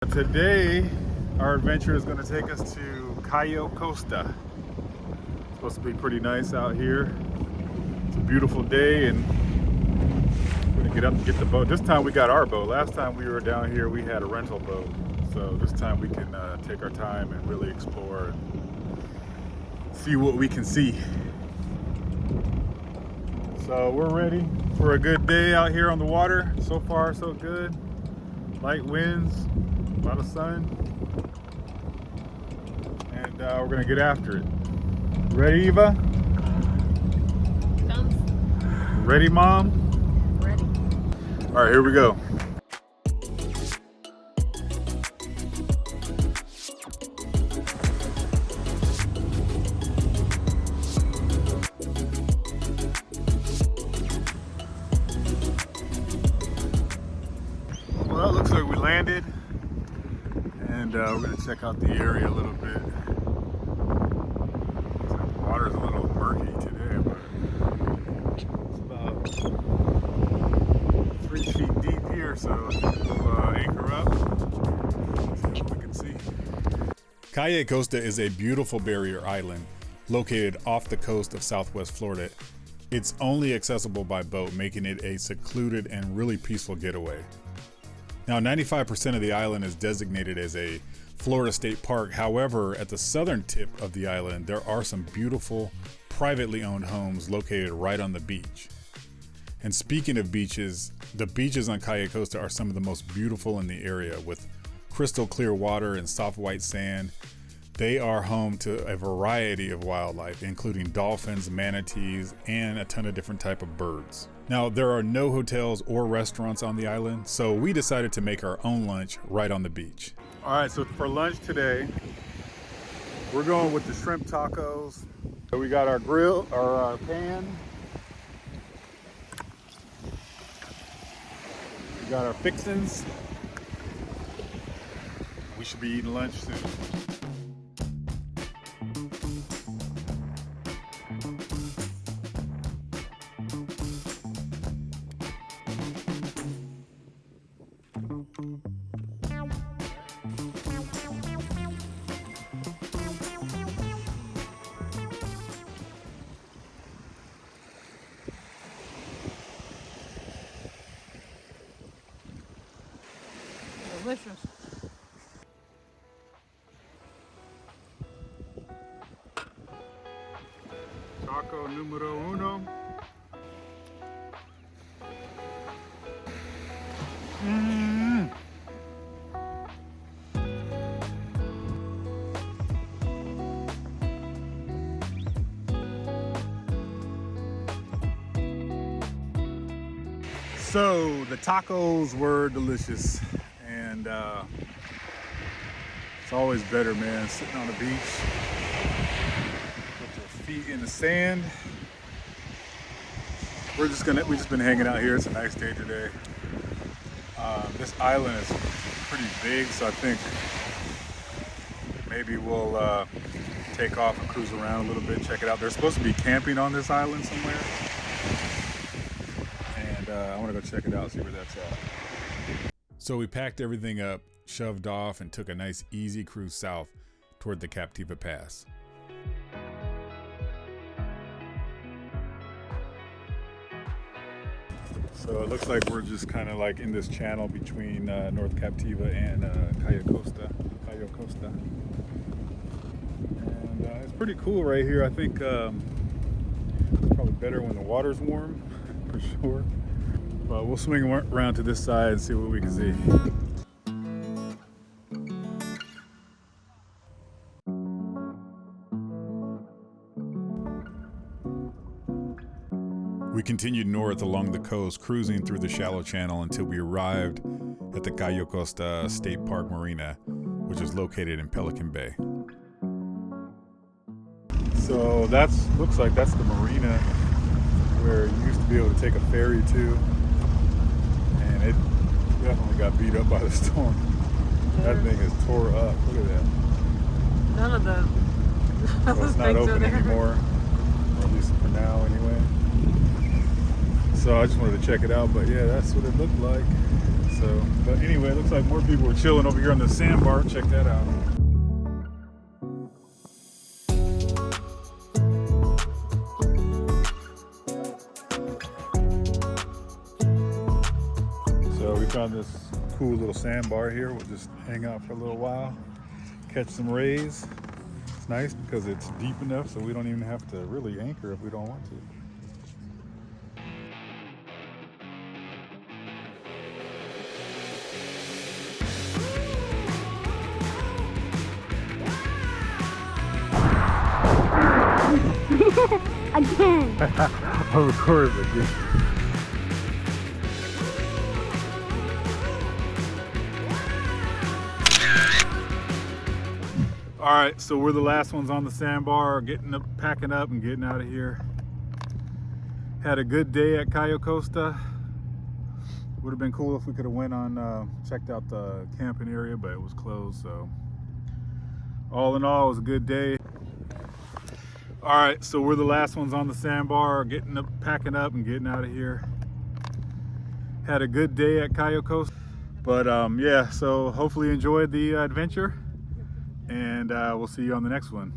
Today, our adventure is going to take us to Cayo Costa. It's supposed to be pretty nice out here. It's a beautiful day, and we're going to get up and get the boat. This time we got our boat. Last time we were down here, we had a rental boat. So this time we can take our time and really explore and see what we can see. So we're ready for a good day out here on the water. So far, so good. Light winds. A lot of sun, and we're gonna get after it. Ready, Eva? Ready, Mom? Ready. All right, here we go. Well, it looks like we landed. And we're going to check out the area a little bit. Looks like the water's a little murky today, but it's about 3 feet deep here, so we'll anchor up, see what we can see. Cayo Costa is a beautiful barrier island located off the coast of Southwest Florida. It's only accessible by boat, making it a secluded and really peaceful getaway. Now, 95% of the island is designated as a Florida State Park. However, at the southern tip of the island, there are some beautiful privately owned homes located right on the beach. And speaking of beaches, the beaches on Cayo Costa are some of the most beautiful in the area, with crystal clear water and soft white sand. They are home to a variety of wildlife, including dolphins, manatees, and a ton of different type of birds. Now, there are no hotels or restaurants on the island, so we decided to make our own lunch right on the beach. All right, so for lunch today, we're going with the shrimp tacos. So we got our grill, our pan. We got our fixins. We should be eating lunch soon. Delicious. Taco numero uno. So the tacos were delicious, and it's always better, man, sitting on the beach with your feet in the sand. We've just been hanging out here. It's a nice day today. This island is pretty big, so I think maybe we'll take off and cruise around a little bit, check it out. There's supposed to be camping on this island somewhere, and I want to go check it out, see where that's at. So we packed everything up, shoved off, and took a nice easy cruise south toward the Captiva Pass. So it looks like we're just kind of like in this channel between North Captiva and Cayo Costa. And it's pretty cool right here. I think it's probably better when the water's warm, for sure. But we'll swing around to this side and see what we can see. We continued north along the coast, cruising through the shallow channel until we arrived at the Cayo Costa State Park Marina, which is located in Pelican Bay. So looks like that's the marina where you used to be able to take a ferry to, and it definitely got beat up by the storm. That thing is tore up. Look at that. None of the Well, it's not open anymore, or at least for now anyway. So I just wanted to check it out, but yeah, that's what it looked like. So, but anyway, it looks like more people are chilling over here on the sandbar. Check that out. So we found this cool little sandbar here. We'll just hang out for a little while, catch some rays. It's nice because it's deep enough so we don't even have to really anchor if we don't want to. Again. Of course again. All right, so we're the last ones on the sandbar, getting up, packing up and getting out of here. Had a good day at Cayo Costa. Would have been cool if we could have went on, checked out the camping area, but it was closed. So all in all, it was a good day. All right, so we're the last ones on the sandbar, getting up, packing up and getting out of here. Had a good day at Cayo Costa, but yeah, so hopefully you enjoyed the adventure, and we'll see you on the next one.